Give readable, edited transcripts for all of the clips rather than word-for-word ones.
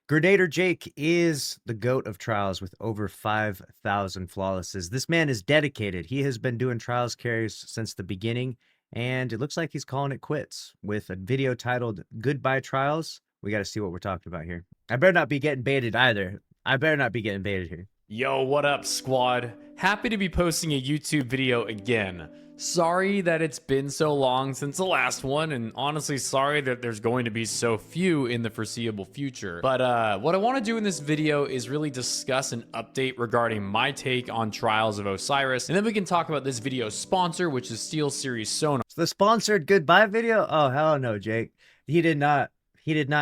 Grenadier Jake is the GOAT of Trials with over 5,000 flawlesses. This man is dedicated. He has been doing Trials carries since the beginning, and it looks like he's calling it quits with a video titled Goodbye Trials. We got to see what we're talking about here. I better not be getting baited either. I better not be getting baited here. Yo, what up, squad? Happy to be posting a YouTube video again. Sorry that it's been so long since the last one, and honestly sorry that there's going to be so few in the foreseeable future. But what I want to do in this video is really discuss an update regarding my take on Trials of Osiris, and then we can talk about this video's sponsor, which is SteelSeries Sonar. So the sponsored goodbye video? Oh, hell no, Jake. He did not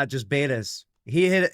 just bait us. He hit,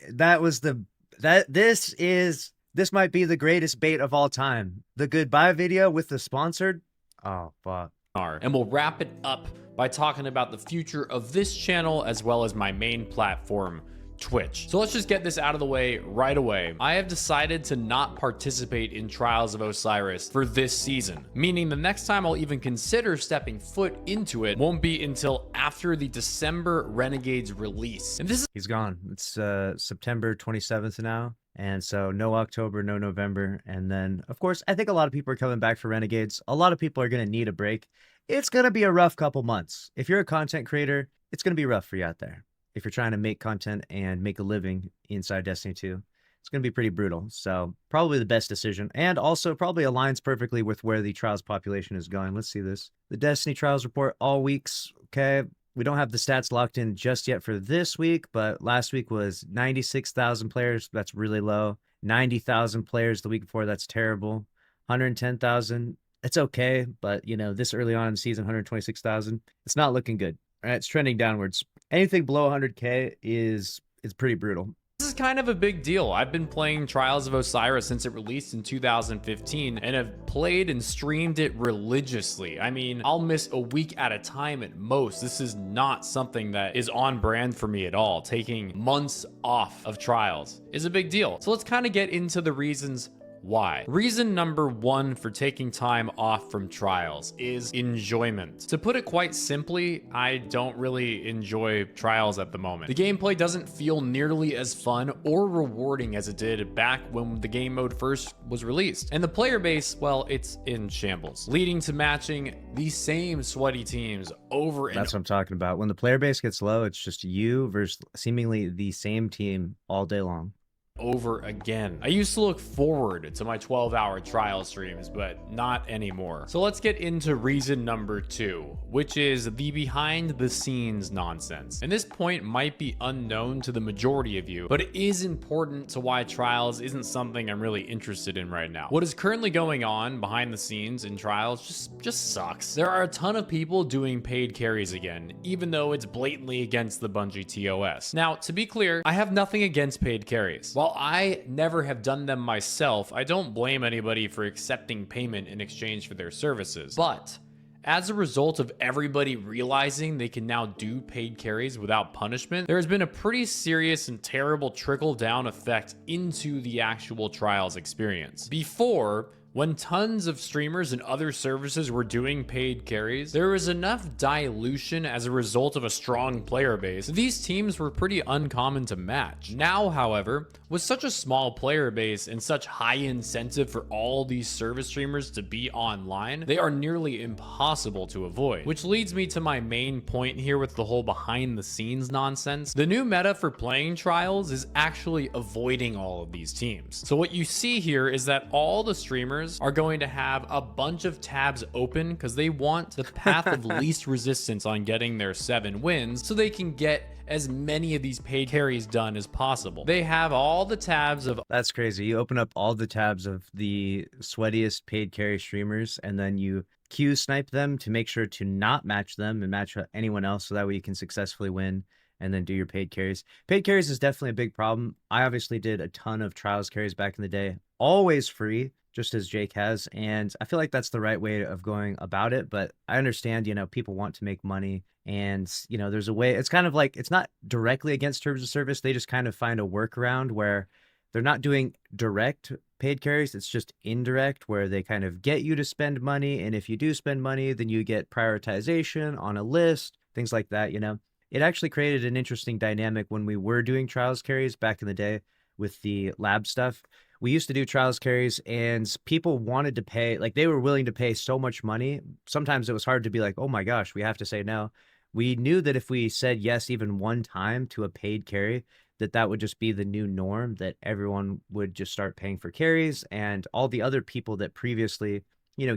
this might be the greatest bait of all time. The goodbye video with the sponsored? Oh, fuck. And we'll wrap it up by talking about the future of this channel as well as my main platform, Twitch. So let's just get this out of the way right away. I have decided to not participate in Trials of Osiris for this season, meaning the next time I'll even consider stepping foot into it won't be until after the December Renegades release. And this is— He's gone. It's September 27th now. And so no October, no November. And then, of course, I think a lot of people are coming back for Renegades. A lot of people are going to need a break. It's going to be a rough couple months. If you're a content creator, it's going to be rough for you out there. If you're trying to make content and make a living inside Destiny 2, it's going to be pretty brutal. So probably the best decision, and also probably aligns perfectly with where the Trials population is going. Let's see this. The Destiny Trials report, all weeks. Okay. We don't have the stats locked in just yet for this week, but last week was 96,000 players. That's really low. 90,000 players the week before. That's terrible. 110,000. It's okay, but, you know, this early on in the season, 126,000. It's not looking good. All right, it's trending downwards. Anything below 100K is pretty brutal. This is kind of a big deal. I've been playing Trials of Osiris since it released in 2015 and have played and streamed it religiously. I mean, I'll miss a week at a time at most. This is not something that is on brand for me at all. Taking months off of Trials is a big deal. So let's kind of get into the reasons why. Reason number one for taking time off from Trials is enjoyment. To put it quite simply, I don't really enjoy Trials at the moment. The gameplay doesn't feel nearly as fun or rewarding as it did back when the game mode first was released. And the player base, well, it's in shambles, leading to matching the same sweaty teams over and over. That's what I'm talking about. When the player base gets low, it's just you versus seemingly the same team all day long. Over again. I used to look forward to my 12-hour trial streams, but not anymore. So let's get into reason number two, which is the behind the scenes nonsense. And this point might be unknown to the majority of you, but it is important to why Trials isn't something I'm really interested in right now. What is currently going on behind the scenes in Trials just sucks. There are a ton of people doing paid carries again, even though it's blatantly against the Bungie TOS. Now, to be clear, I have nothing against paid carries. While I never have done them myself, I don't blame anybody for accepting payment in exchange for their services. But as a result of everybody realizing they can now do paid carries without punishment, there has been a pretty serious and terrible trickle-down effect into the actual Trials experience. Before, when tons of streamers and other services were doing paid carries, there was enough dilution as a result of a strong player base. These teams were pretty uncommon to match. Now, however, with such a small player base and such high incentive for all these service streamers to be online, they are nearly impossible to avoid. Which leads me to my main point here with the whole behind the scenes nonsense. The new meta for playing Trials is actually avoiding all of these teams. So what you see here is that all the streamers are going to have a bunch of tabs open because they want the path of least resistance on getting their 7 wins so they can get as many of these paid carries done as possible. They have all the tabs of— That's crazy. You open up all the tabs of the sweatiest paid carry streamers, and then you Q snipe them to make sure to not match them and match anyone else, so that way you can successfully win and then do your paid carries. Paid carries is definitely a big problem. I obviously did a ton of Trials carries back in the day, always free, just as Jake has, and I feel like that's the right way of going about it. But I understand, you know, people want to make money, and, you know, there's a way. It's kind of like, it's not directly against terms of service. They just kind of find a workaround where they're not doing direct paid carries. It's just indirect, where they kind of get you to spend money, and if you do spend money, then you get prioritization on a list, things like that, you know. it actually created an interesting dynamic when we were doing trials carries back in the day with the lab stuff. We used to do trials carries and people wanted to pay, like they were willing to pay so much money. Sometimes it was hard to be like, oh my gosh, we have to say no. We knew that if we said yes even one time to a paid carry, that that would just be the new norm, that everyone would just start paying for carries, and all the other people that previously,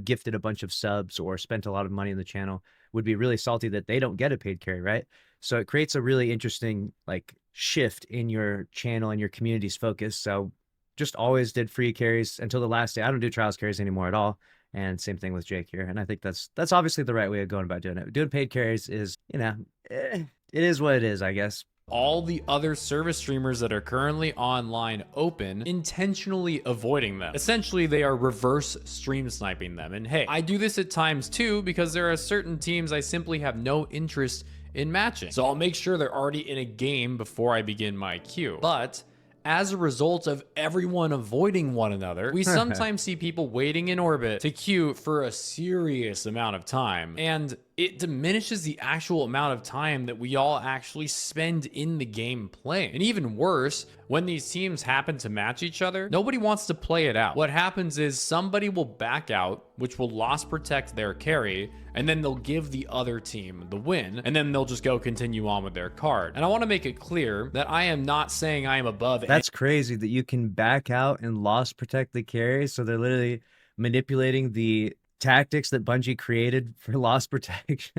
gifted a bunch of subs or spent a lot of money in the channel would be really salty that they don't get a paid carry, right? So it creates a really interesting like shift in your channel and your community's focus. So just always did free carries until the last day. I don't do trials carries anymore at all. And same thing with Jake here. And I think that's obviously the right way of going about doing it. Doing paid carries is, it is what it is, I guess. All the other service streamers that are currently online open, intentionally avoiding them. Essentially, they are reverse stream sniping them. And hey, I do this at times too, because there are certain teams I simply have no interest in matching. So I'll make sure they're already in a game before I begin my queue. But as a result of everyone avoiding one another, we sometimes see people waiting in orbit to queue for a serious amount of time. And it diminishes the actual amount of time that we all actually spend in the game playing. And even worse, when these teams happen to match each other, nobody wants to play it out. What happens is somebody will back out, which will loss protect their carry, and then they'll give the other team the win, and then they'll just go continue on with their card. And I want to make it clear that I am not saying I am above. That's crazy that you can back out and loss protect the carry. So they're literally manipulating the tactics that Bungie created for loss protection.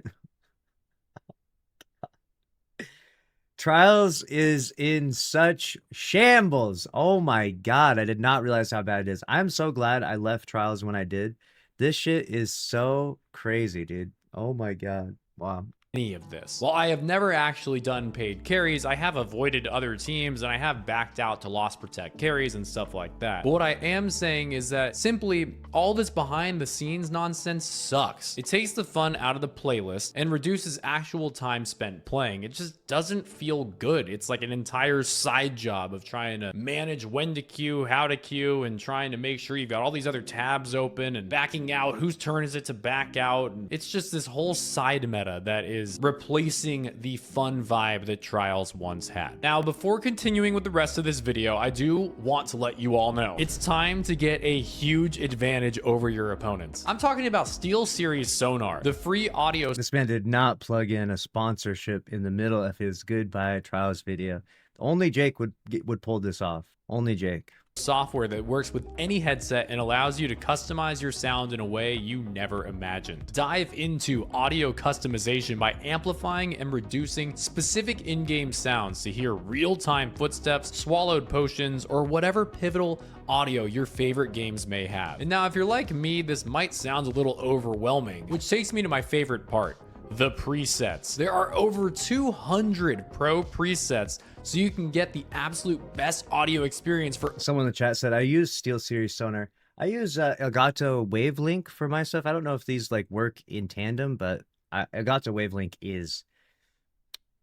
Trials is in such shambles. Oh my God. I did not realize how bad it is. I'm so glad I left Trials when I did. This shit is so crazy, dude. Oh my God. Wow. Any of this. While I have never actually done paid carries, I have avoided other teams and I have backed out to loss protect carries and stuff like that. But what I am saying is that simply all this behind the scenes nonsense sucks. It takes the fun out of the playlist and reduces actual time spent playing. It just doesn't feel good. It's like an entire side job of trying to manage when to queue, how to queue, and trying to make sure you've got all these other tabs open and backing out. Whose turn is it to back out? And it's just this whole side meta that is replacing the fun vibe that Trials once had. Now, before continuing with the rest of this video, I do want to let you all know it's time to get a huge advantage over your opponents. I'm talking about SteelSeries Sonar, the free audio. This man did not plug in a sponsorship in the middle of his goodbye Trials video. Only Jake would pull this off. Only Jake. Software that works with any headset and allows you to customize your sound in a way you never imagined. Dive into audio customization by amplifying and reducing specific in-game sounds to hear real-time footsteps, swallowed potions, or whatever pivotal audio your favorite games may have. And now, if you're like me, this might sound a little overwhelming, which takes me to my favorite part: the presets. There are over 200 pro presets, so you can get the absolute best audio experience for. Someone in the chat said, I use SteelSeries Sonar. I use Elgato Wavelink for my stuff. I don't know if these like work in tandem, but Elgato Wavelink is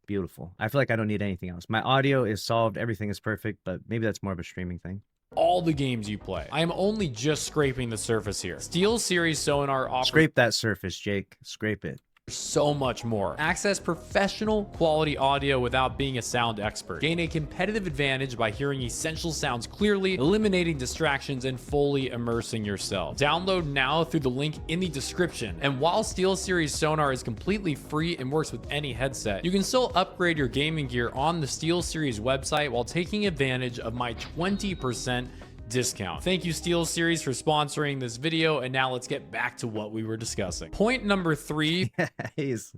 beautiful. I feel like I don't need anything else. My audio is solved. Everything is perfect, but maybe that's more of a streaming thing. All the games you play. I am only just scraping the surface here. SteelSeries Sonar offers. Scrape that surface, Jake. Scrape it. So much more. Access professional quality audio without being a sound expert. Gain a competitive advantage by hearing essential sounds clearly, eliminating distractions, and fully immersing yourself. Download now through the link in the description. And while SteelSeries Sonar is completely free and works with any headset, you can still upgrade your gaming gear on the SteelSeries website while taking advantage of my 20% discount. Thank you, SteelSeries, for sponsoring this video, and now let's get back to what we were discussing. Point number 3. He's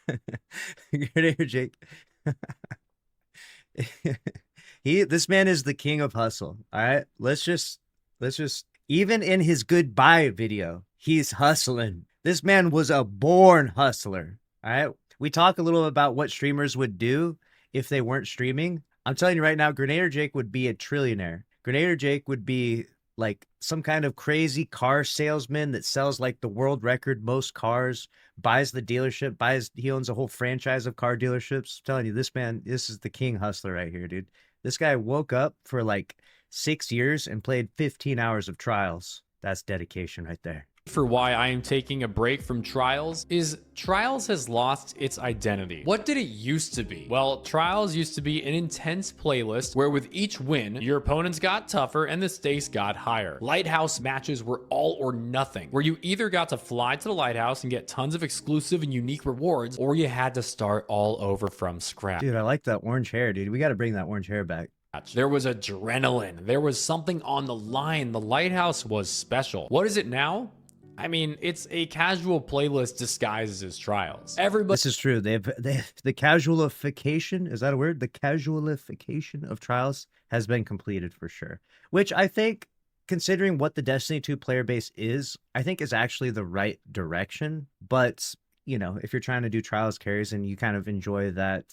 good here, Jake. This man is the king of hustle. All right, let's just even in his goodbye video, he's hustling. This man was a born hustler. All right, we talk a little about what streamers would do if they weren't streaming. I'm telling you right now, Grenadier Jake would be a trillionaire. Grenadier Jake would be like some kind of crazy car salesman that sells like the world record most cars, buys the dealership, he owns a whole franchise of car dealerships. I'm telling you, this man, this is the king hustler right here, dude. This guy woke up for like 6 years and played 15 hours of trials. That's dedication right there. for why I am taking a break from Trials is Trials has lost its identity. What did it used to be? Well, Trials used to be an intense playlist where with each win, your opponents got tougher and the stakes got higher. Lighthouse matches were all or nothing, where you either got to fly to the lighthouse and get tons of exclusive and unique rewards, or you had to start all over from scratch. Dude, I like that orange hair, dude. We got to bring that orange hair back. There was adrenaline. There was something on the line. The lighthouse was special. What is it now? I mean, it's a casual playlist disguised as Trials. Everybody. This is true. They have the casualification. Is that a word? The casualification of Trials has been completed for sure. Which I think, considering what the Destiny 2 player base is, I think is actually the right direction. But, you know, if you're trying to do Trials carries and you kind of enjoy that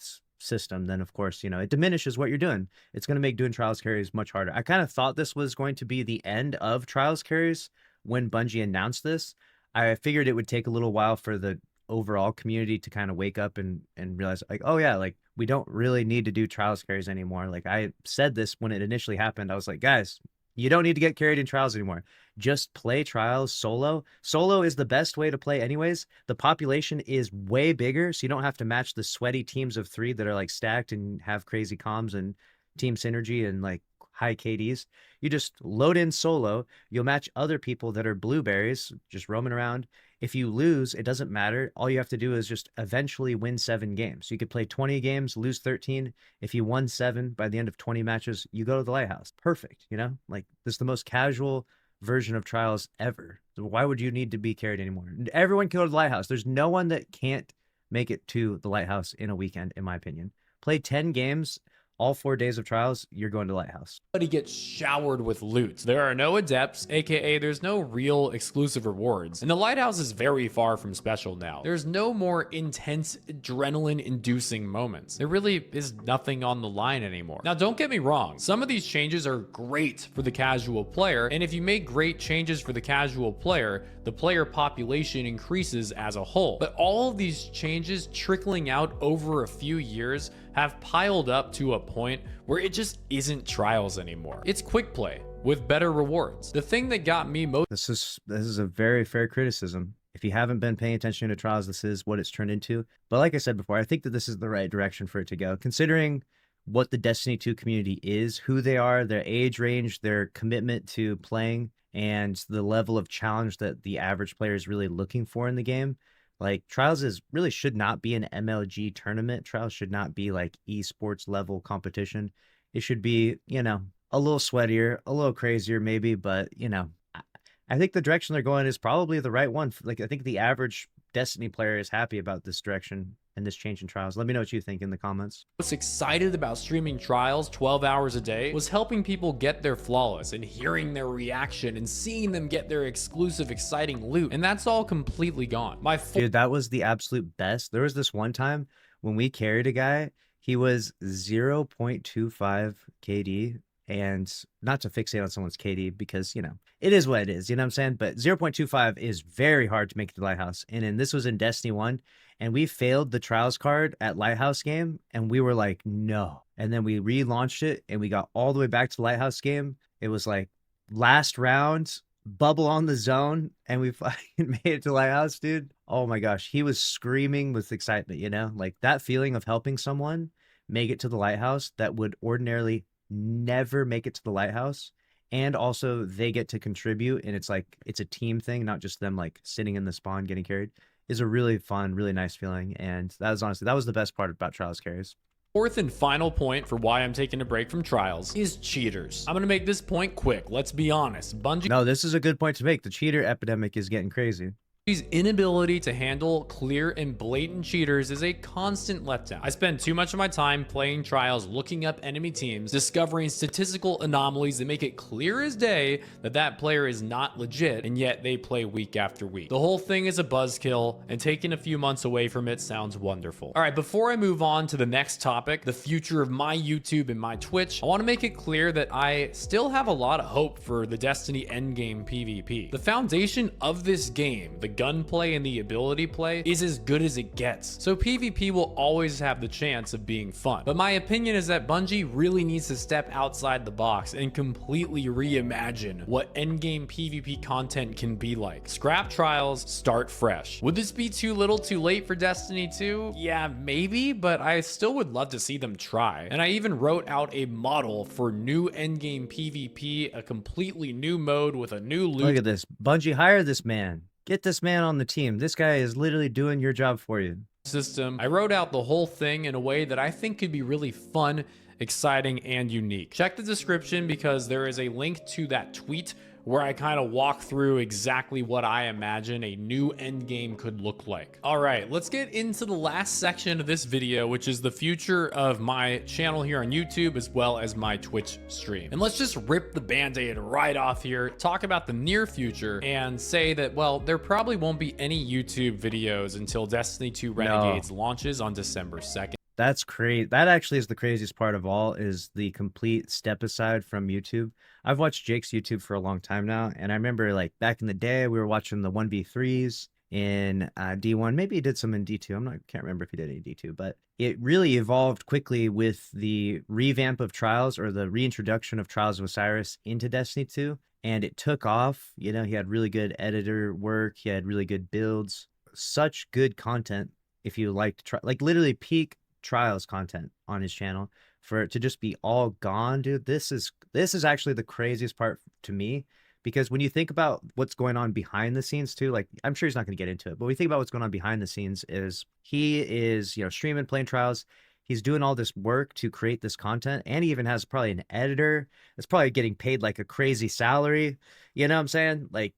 system, then of course, you know, it diminishes what you're doing. It's going to make doing Trials carries much harder. I kind of thought this was going to be the end of Trials carries when Bungie announced this. I figured it would take a little while for the overall community to kind of wake up and realize, like, oh yeah, like we don't really need to do Trials carries anymore. Like I said this when it initially happened. I was like, guys, you don't need to get carried in Trials anymore. Just play Trials solo. Solo is the best way to play anyways. The population is way bigger, so you don't have to match the sweaty teams of 3 that are like stacked and have crazy comms and team synergy and like high KDs. You just load in solo. You'll match other people that are blueberries, just roaming around. If you lose, it doesn't matter. All you have to do is just eventually win 7 games. You could play 20 games, lose 13. If you won 7 by the end of 20 matches, you go to the lighthouse. Perfect, you know? Like, this is the most casual version of Trials ever. So why would you need to be carried anymore? Everyone can go to the lighthouse. There's no one that can't make it to the lighthouse in a weekend, in my opinion. Play 10 games, all 4 days of Trials, you're going to Lighthouse. Everybody gets showered with loot. There are no adepts, aka there's no real exclusive rewards. And the Lighthouse is very far from special now. There's no more intense adrenaline-inducing moments. There really is nothing on the line anymore. Now, don't get me wrong. Some of these changes are great for the casual player, and if you make great changes for the casual player, the player population increases as a whole. But all of these changes trickling out over a few years have piled up to a point where it just isn't Trials anymore. It's quick play with better rewards. The thing that got me most— This is a very fair criticism. If you haven't been paying attention to Trials, this is what it's turned into. But like I said before, I think that this is the right direction for it to go, considering what the Destiny 2 community is, who they are, their age range, their commitment to playing, and the level of challenge that the average player is really looking for in the game. Like, Trials really should not be an MLG tournament. Trials should not be like esports level competition. It should be, you know, a little sweatier, a little crazier maybe, but, you know, I think the direction they're going is probably the right one. Like, I think the average Destiny player is happy about this direction and this change in Trials. Let me know what you think in the comments. Most excited about streaming Trials 12 hours a day was helping people get their flawless and hearing their reaction and seeing them get their exclusive exciting loot, and that's all completely gone. Dude, that was the absolute best. There was this one time when we carried a guy, he was 0.25 KD, and not to fixate on someone's KD because, you know, it is what it is, you know what I'm saying? But 0.25 is very hard to make it to Lighthouse. And this was in Destiny 1, and we failed the Trials card at Lighthouse game, and we were like, no. And then we relaunched it, and we got all the way back to the Lighthouse game. It was like last round, bubble on the zone, and we fucking made it to Lighthouse, dude. Oh my gosh, he was screaming with excitement, you know? Like, that feeling of helping someone make it to the Lighthouse that would ordinarily never make it to the Lighthouse, and also they get to contribute, and it's like it's a team thing, not just them like sitting in the spawn getting carried, is a really fun, really nice feeling. And that was the best part about Trials carries. Fourth and final point for why I'm taking a break from Trials is cheaters. I'm gonna make this point quick. Let's be honest. No, this is a good point to make. The cheater epidemic is getting crazy. Bungie's inability to handle clear and blatant cheaters is a constant letdown. I spend too much of my time playing Trials, looking up enemy teams, discovering statistical anomalies that make it clear as day that that player is not legit, and yet they play week after week. The whole thing is a buzzkill, and taking a few months away from it sounds wonderful. All right, before I move on to the next topic, the future of my YouTube and my Twitch, I want to make it clear that I still have a lot of hope for the Destiny endgame PvP. The foundation of this game, the gunplay and the ability play is as good as it gets. So PvP will always have the chance of being fun. But my opinion is that Bungie really needs to step outside the box and completely reimagine what endgame PvP content can be like. Scrap trials, start fresh. Would this be too little too late for Destiny 2? Yeah, maybe, but I still would love to see them try. And I even wrote out a model for new endgame PvP, a completely new mode with a new loot. Look at this. Bungie, hire this man. Get this man on the team. This guy is literally doing your job for you. System. I wrote out the whole thing in a way that I think could be really fun, exciting, and unique. Check the description because there is a link to that tweet where I kind of walk through exactly what I imagine a new endgame could look like. All right, let's get into the last section of this video, which is the future of my channel here on YouTube as well as my Twitch stream. And let's just rip the band-aid right off here, talk about the near future, and say that, well, there probably won't be any YouTube videos until Destiny 2 Renegades launches on December 2nd. That's crazy. That actually is the craziest part of all, is the complete step aside from YouTube. I've watched Jake's YouTube for a long time now, and I remember like back in the day we were watching the 1v3s in D1. Maybe he did some in D2. Can't remember if he did any D2, but it really evolved quickly with the revamp of Trials, or the reintroduction of Trials of Osiris into Destiny 2, and it took off. You know, he had really good editor work, he had really good builds, such good content. If you like to try, like literally peak Trials content on his channel, for it to just be all gone, dude, this is actually the craziest part to me, because when you think about what's going on behind the scenes too, like I'm sure he's not going to get into it, but when you think about what's going on behind the scenes, is he is, you know, streaming, playing Trials, he's doing all this work to create this content, and he even has probably an editor that's probably getting paid like a crazy salary, you know what I'm saying? Like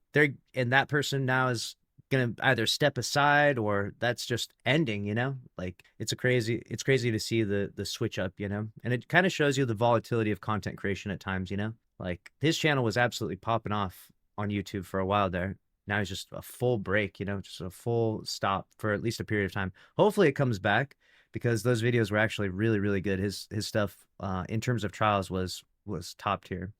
and that person now is gonna either step aside, or that's just ending, you know? Like it's crazy to see the switch up, you know? And it kind of shows you the volatility of content creation at times, you know? Like his channel was absolutely popping off on YouTube for a while there. Now he's just a full break, you know, just a full stop for at least a period of time. Hopefully it comes back, because those videos were actually really, really good. His stuff in terms of Trials was top tier.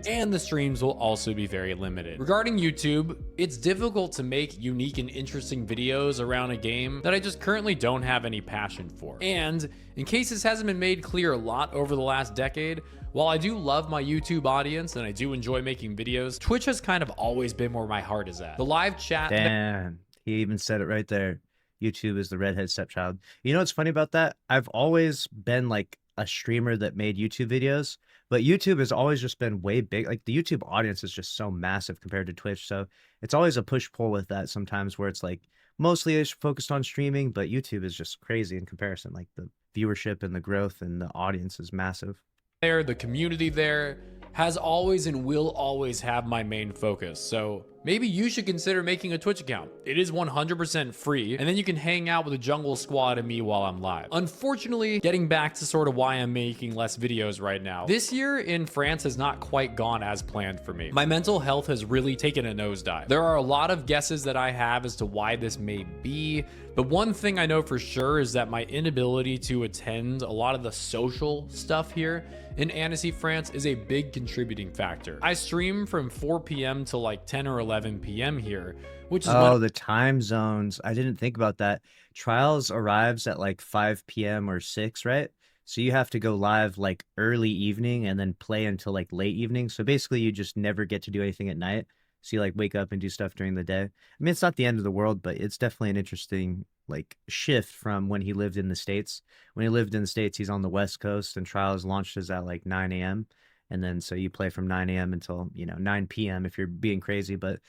And the streams will also be very limited. Regarding YouTube, it's difficult to make unique and interesting videos around a game that I just currently don't have any passion for. And in case this hasn't been made clear a lot over the last decade, while I do love my YouTube audience and I do enjoy making videos, Twitch has kind of always been where my heart is at. The live chat. Damn, he even said it right there. YouTube is the redhead stepchild. You know what's funny about that? I've always been like a streamer that made YouTube videos, but YouTube has always just been way big. Like the YouTube audience is just so massive compared to Twitch. So it's always a push-pull with that sometimes, where it's like mostly it's focused on streaming, but YouTube is just crazy in comparison. Like the viewership and the growth and the audience is massive. The community there has always and will always have my main focus. So maybe you should consider making a Twitch account. It is 100% free, and then you can hang out with the Jungle Squad and me while I'm live. Unfortunately, getting back to sort of why I'm making less videos right now, this year in France has not quite gone as planned for me. My mental health has really taken a nosedive. There are a lot of guesses that I have as to why this may be, but one thing I know for sure is that my inability to attend a lot of the social stuff here in Annecy, France is a big contributing factor. I stream from 4 p.m. to like 10 or 11 p.m. here, which is the time zones. I didn't think about that. Trials arrives at like 5 p.m. or 6, right? So you have to go live like early evening and then play until like late evening. So basically you just never get to do anything at night. So you like wake up and do stuff during the day. I mean, it's not the end of the world, but it's definitely an interesting like shift from when he lived in the States. When he lived in the States, he's on the West Coast, and Trials launches at like 9 a.m. And then so you play from 9 a.m. until, you know, 9 p.m. if you're being crazy, but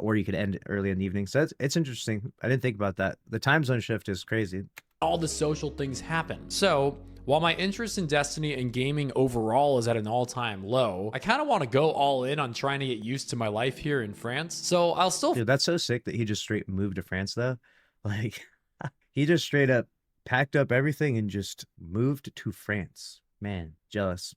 or you could end early in the evening. So it's interesting. I didn't think about that. The time zone shift is crazy. All the social things happen. So while my interest in Destiny and gaming overall is at an all-time low, I kind of want to go all in on trying to get used to my life here in France. So I'll still... Dude, that's so sick that he just straight moved to France, though. Like, he just straight up packed up everything and just moved to France. Man, jealous.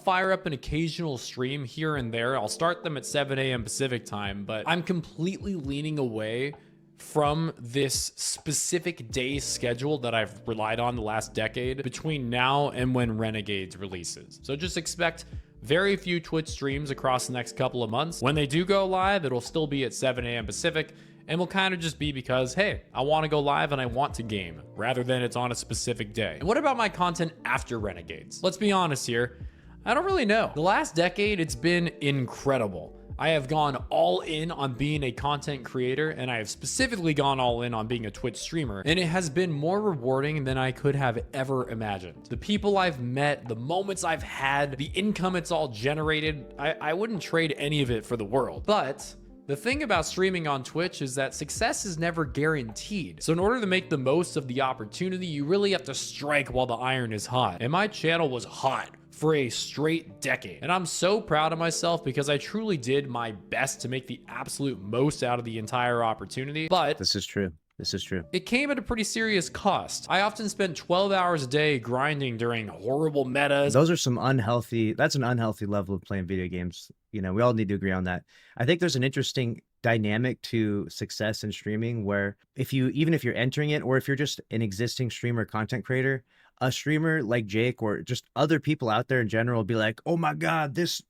Fire up an occasional stream here and there. I'll start them at 7 a.m. Pacific time, but I'm completely leaning away from this specific day schedule that I've relied on the last decade between now and when Renegades releases. So just expect very few Twitch streams across the next couple of months. When they do go live, it'll still be at 7 a.m. Pacific, and will kind of just be because, hey, I want to go live and I want to game, rather than it's on a specific day. And what about my content after Renegades? Let's be honest here, I don't really know. The last decade, it's been incredible. I have gone all in on being a content creator, and I have specifically gone all in on being a Twitch streamer, and it has been more rewarding than I could have ever imagined. The people I've met, the moments I've had, the income it's all generated, I wouldn't trade any of it for the world. But the thing about streaming on Twitch is that success is never guaranteed. So in order to make the most of the opportunity, you really have to strike while the iron is hot. And my channel was hot for a straight decade. And I'm so proud of myself because I truly did my best to make the absolute most out of the entire opportunity. But This is true. This is true. it came at a pretty serious cost. I often spent 12 hours a day grinding during horrible metas. Those are some unhealthy, that's an unhealthy level of playing video games. You know, we all need to agree on that. I think there's an interesting dynamic to success in streaming where even if you're entering it, or if you're just an existing streamer content creator, a streamer like Jake or just other people out there in general will be like, oh my God, this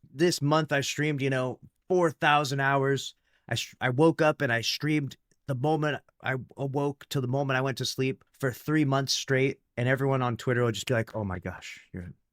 month I streamed, 4,000 hours. I woke up and I streamed the moment I awoke to the moment I went to sleep for 3 months straight. And everyone on Twitter will just be like, oh my gosh,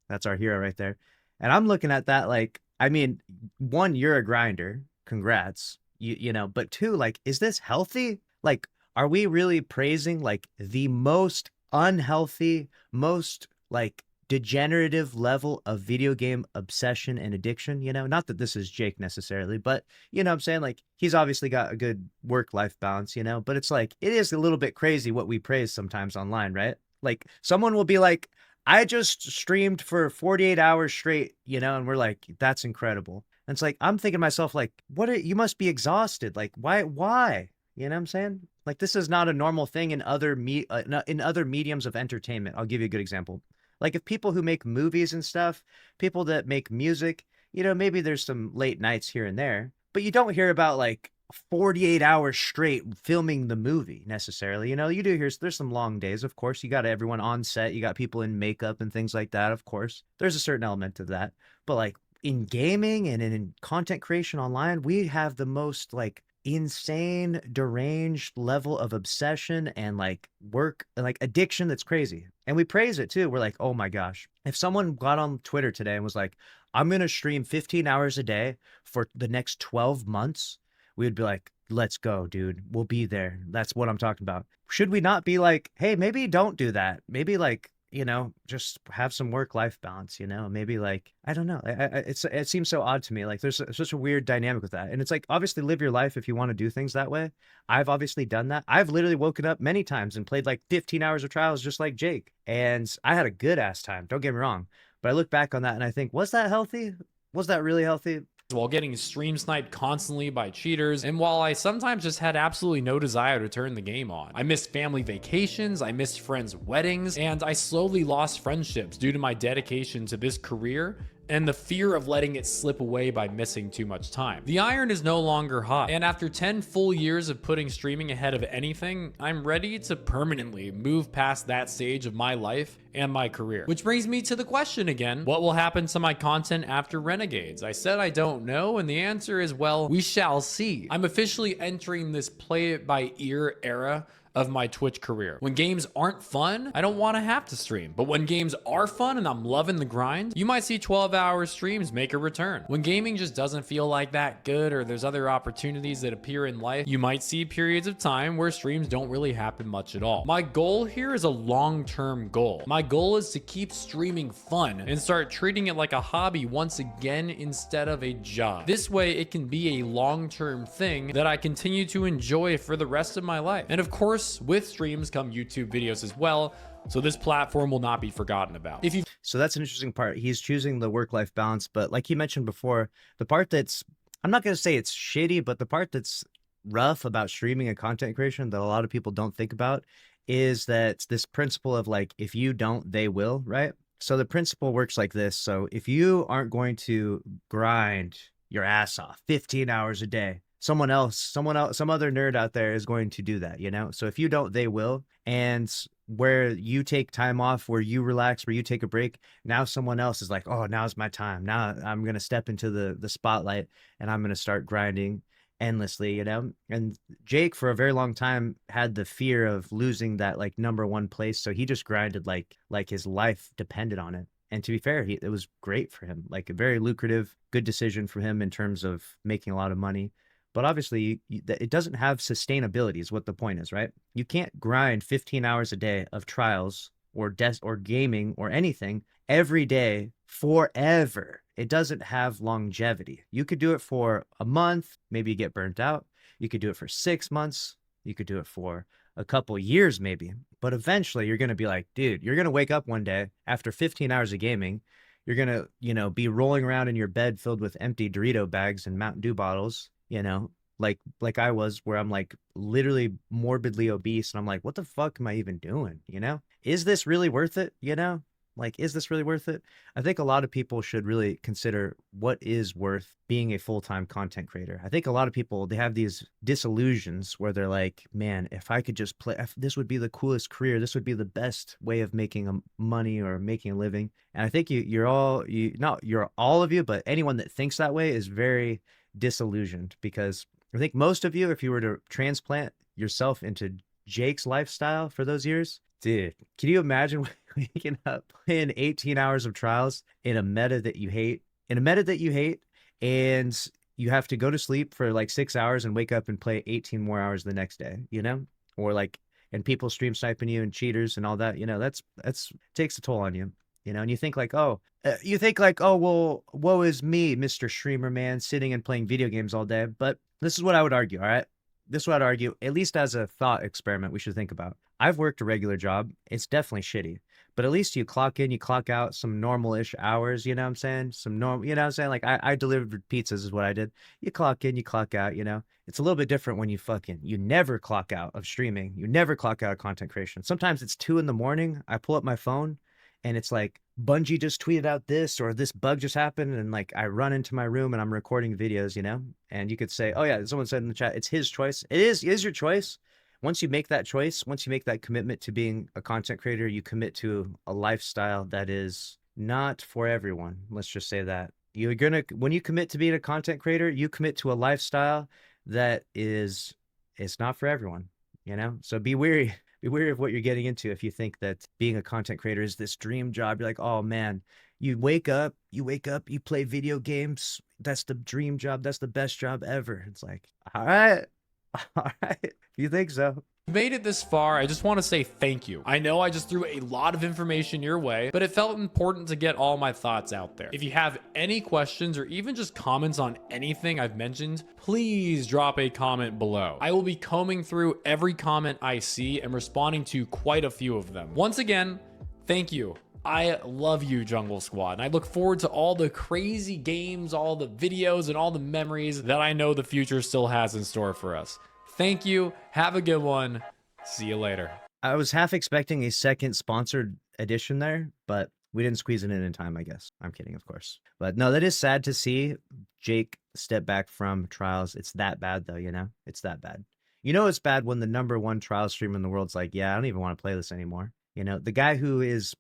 that's our hero right there. And I'm looking at that like, I mean, one, you're a grinder. Congrats. But two, like, is this healthy? Like, are we really praising like the most unhealthy, most like degenerative level of video game obsession and addiction? Not that this is Jake necessarily, but I'm saying, like, he's obviously got a good work-life balance, but it's like, it is a little bit crazy what we praise sometimes online, right? Like, someone will be like, I just streamed for 48 hours straight, and we're like, that's incredible. And it's like, I'm thinking to myself, like, you must be exhausted. Like, why? You know what I'm saying? Like, this is not a normal thing in other mediums of entertainment. I'll give you a good example. Like, if people who make movies and stuff, people that make music, maybe there's some late nights here and there, but you don't hear about like 48 hours straight filming the movie necessarily. You do hear there's some long days, of course. You got everyone on set, you got people in makeup and things like that, of course. There's a certain element of that. But like in gaming and in content creation online, we have the most like insane, deranged level of obsession and like work and like addiction that's crazy. And we praise it too. We're like, oh my gosh. If someone got on Twitter today and was like, I'm going to stream 15 hours a day for the next 12 months, we would be like, let's go, dude. We'll be there. That's what I'm talking about. Should we not be like, hey, maybe don't do that. Maybe like, just have some work-life balance, maybe like, I don't know. It seems so odd to me. Like there's such a weird dynamic with that. And it's like, obviously live your life if you want to do things that way. I've obviously done that. I've literally woken up many times and played like 15 hours of trials just like Jake. And I had a good ass time. Don't get me wrong. But I look back on that and I think, was that healthy? Was that really healthy? While getting stream sniped constantly by cheaters, and while I sometimes just had absolutely no desire to turn the game on. I missed family vacations, I missed friends' weddings, and I slowly lost friendships due to my dedication to this career and the fear of letting it slip away by missing too much time. The iron is no longer hot, and after 10 full years of putting streaming ahead of anything, I'm ready to permanently move past that stage of my life and my career. Which brings me to the question again, what will happen to my content after Renegades? I said I don't know, and the answer is, well, we shall see. I'm officially entering this play it by ear era of my Twitch career. When games aren't fun, I don't want to have to stream. But when games are fun and I'm loving the grind, you might see 12-hour streams make a return. When gaming just doesn't feel like that good, or there's other opportunities that appear in life, you might see periods of time where streams don't really happen much at all. My goal here is a long-term goal. My goal is to keep streaming fun and start treating it like a hobby once again instead of a job. This way it can be a long-term thing that I continue to enjoy for the rest of my life. And of course, with streams come YouTube videos as well, so this platform will not be forgotten about. So that's an interesting part. He's choosing the work-life balance, but like he mentioned before, the part that's, I'm not going to say it's shitty, but the part that's rough about streaming and content creation that a lot of people don't think about is that this principle of like, if you don't, they will, right? So the principle works like this. So if you aren't going to grind your ass off 15 hours a day, some other nerd out there is going to do that, So if you don't, they will. And where you take time off, where you relax, where you take a break, now someone else is like, oh, now's my time. Now I'm going to step into the spotlight and I'm going to start grinding. endlessly, you know? And Jake for a very long time had the fear of losing that like number one place, so he just grinded like his life depended on it. And to be fair, it was great for him, like a very lucrative, good decision for him in terms of making a lot of money. But obviously, it doesn't have sustainability, is what the point is, right? You can't grind 15 hours a day of trials or or gaming or anything every day forever. It doesn't have longevity. You could do it for a month, maybe you get burnt out. You could do it for 6 months. You could do it for a couple years, maybe. But eventually, you're going to be like, dude, you're going to wake up one day after 15 hours of gaming. You're going to, be rolling around in your bed filled with empty Dorito bags and Mountain Dew bottles, like I was, where I'm like literally morbidly obese. And I'm like, what the fuck am I even doing? Is this really worth it? Like, is this really worth it? I think a lot of people should really consider what is worth being a full-time content creator. I think a lot of people, they have these disillusions where they're like, man, if I could just play, this would be the coolest career. This would be the best way of making money or making a living. And I think you're all of you, but anyone that thinks that way is very disillusioned, because I think most of you, if you were to transplant yourself into Jake's lifestyle for those years, dude, can you imagine waking up playing 18 hours of trials in a meta that you hate, and you have to go to sleep for like 6 hours and wake up and play 18 more hours the next day, or like, and people stream sniping you and cheaters and all that, that's takes a toll on you, and you think like, oh, well, woe is me, Mr. Streamer man, sitting and playing video games all day. But this is what I would argue, all right? This is what I'd argue, at least as a thought experiment we should think about. I've worked a regular job. It's definitely shitty, but at least you clock in, you clock out some normal-ish hours, you know what I'm saying? Some normal, you know what I'm saying? Like I delivered pizzas is what I did. You clock in, you clock out, It's a little bit different when you never clock out of streaming. You never clock out of content creation. Sometimes it's 2 a.m. I pull up my phone and it's like, Bungie just tweeted out this, or this bug just happened, and like I run into my room and I'm recording videos, and you could say, oh yeah, someone said in the chat, it's his choice. It is your choice. Once you make that choice, once you make that commitment to being a content creator, you commit to a lifestyle that is not for everyone. Let's just say that. When you commit to being a content creator, you commit to a lifestyle that it's not for everyone, So be wary. Be wary of what you're getting into if you think that being a content creator is this dream job. You're like, oh man, you wake up, you play video games. That's the dream job. That's the best job ever. It's like, all right, all right, if you think so. Made it this far, I just want to say thank you. I know I just threw a lot of information your way, but it felt important to get all my thoughts out there. If you have any questions or even just comments on anything I've mentioned, please drop a comment below. I will be combing through every comment I see and responding to quite a few of them. Once again, thank you. I love you, Jungle Squad, and I look forward to all the crazy games, all the videos, and all the memories that I know the future still has in store for us. Thank you. Have a good one. See you later. I was half expecting a second sponsored edition there, but we didn't squeeze it in time, I guess. I'm kidding, of course. But no, that is sad to see Jake step back from trials. It's that bad, though, It's that bad. It's bad when the number one trial streamer in the world's like, yeah, I don't even want to play this anymore. The guy who is,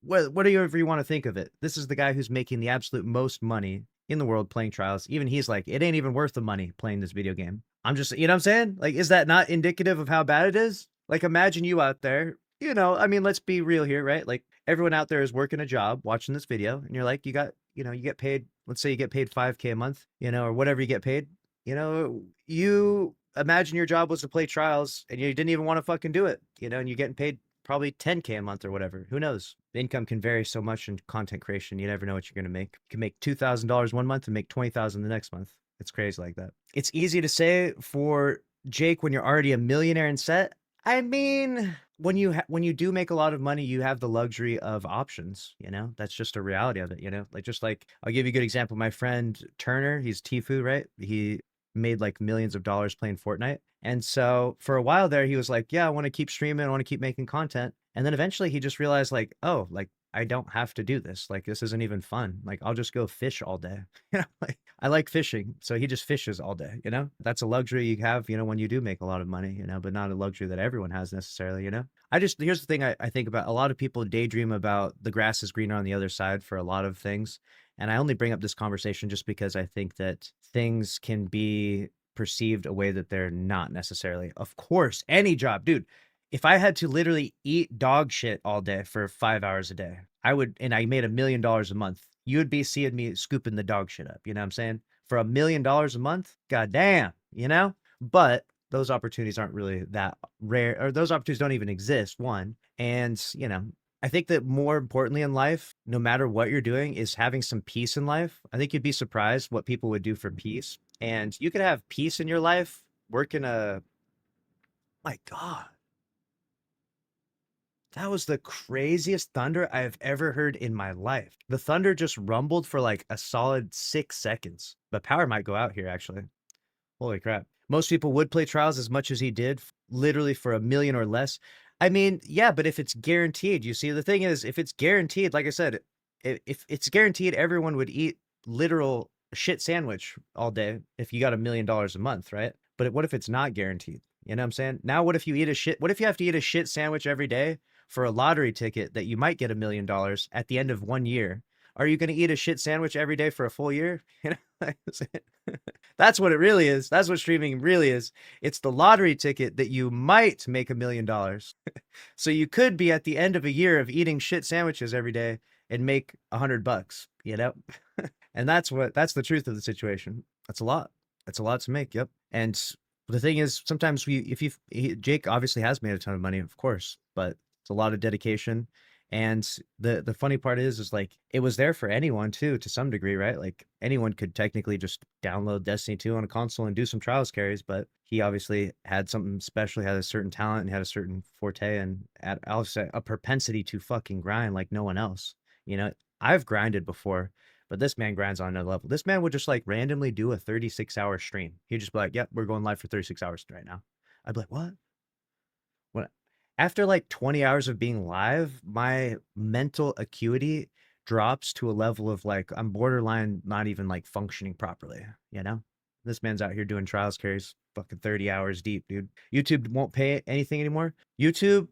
whatever you want to think of it. This is the guy who's making the absolute most money in the world playing trials. Even he's like, it ain't even worth the money playing this video game. I'm just, you know what I'm saying? Like, is that not indicative of how bad it is? Like, imagine you out there, let's be real here, right? Like, everyone out there is working a job, watching this video, and you're like, you get paid, let's say you get paid $5K a month, or whatever you get paid, you imagine your job was to play trials and you didn't even want to fucking do it, and you're getting paid probably 10K a month or whatever. Who knows? The income can vary so much in content creation. You never know what you're going to make. You can make $2,000 one month and make $20,000 the next month. It's crazy like that. It's easy to say for Jake when you're already a millionaire in set. I mean, when you do make a lot of money, you have the luxury of options, That's just a reality of it, Like I'll give you a good example. My friend Turner, he's Tfue, right? He made like millions of dollars playing Fortnite. And so for a while there, he was like, yeah, I want to keep streaming. I want to keep making content. And then eventually he just realized like, oh, like I don't have to do this. Like, this isn't even fun. Like, I'll just go fish all day. Like I like fishing. So he just fishes all day, That's a luxury you have, when you do make a lot of money, but not a luxury that everyone has necessarily, here's the thing I think about. A lot of people daydream about the grass is greener on the other side for a lot of things. And I only bring up this conversation just because I think that things can be perceived a way that they're not necessarily. Of course, any job, dude. If I had to literally eat dog shit all day for 5 hours a day, I would, and I made $1 million a month, you would be seeing me scooping the dog shit up. You know what I'm saying? For $1 million a month, goddamn, you know? But those opportunities aren't really that rare, or those opportunities don't even exist, one. And, I think that more importantly in life, no matter what you're doing, is having some peace in life. I think you'd be surprised what people would do for peace. And you could have peace in your life, work in a, my God, that was the craziest thunder I have ever heard in my life. The thunder just rumbled for like a solid 6 seconds. But power might go out here, actually. Holy crap. Most people would play Trials as much as he did, literally for $1 million or less. I mean, yeah, but if it's guaranteed, you see, the thing is, if it's guaranteed, like I said, if it's guaranteed, everyone would eat literal shit sandwich all day if you got $1 million a month, right? But what if it's not guaranteed? You know what I'm saying? Now, what if you what if you have to eat a shit sandwich every day for a lottery ticket that you might get $1 million at the end of 1 year? Are you going to eat a shit sandwich every day for a full year? You know, that's what it really is. That's what streaming really is. It's the lottery ticket that you might make $1 million. So you could be at the end of a year of eating shit sandwiches every day and make $100, you know? And that's the truth of the situation. That's a lot. That's a lot to make. Yep. And the thing is, sometimes Jake obviously has made a ton of money, of course, but it's a lot of dedication. And the funny part is like, it was there for anyone too, to some degree, right? Like anyone could technically just download Destiny 2 on a console and do some trials carries, but he obviously had something special. He had a certain talent and had a certain forte and I'll say a propensity to fucking grind like no one else. You know, I've grinded before, but this man grinds on another level. This man would just like randomly do a 36-hour stream. He'd just be like, yep, we're going live for 36 hours right now. I'd be like, what? When After like 20 hours of being live, my mental acuity drops to a level of like I'm borderline not even like functioning properly, you know? This man's out here doing trials carries fucking 30 hours deep, dude. YouTube won't pay anything anymore. YouTube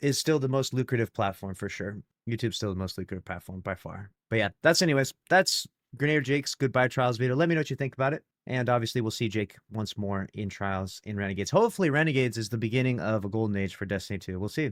is still the most lucrative platform for sure. YouTube's still the most lucrative platform by far. But yeah, that's Grenadier Jake's goodbye trials video. Let me know what you think about it. And obviously, we'll see Jake once more in Trials in Renegades. Hopefully, Renegades is the beginning of a golden age for Destiny 2. We'll see.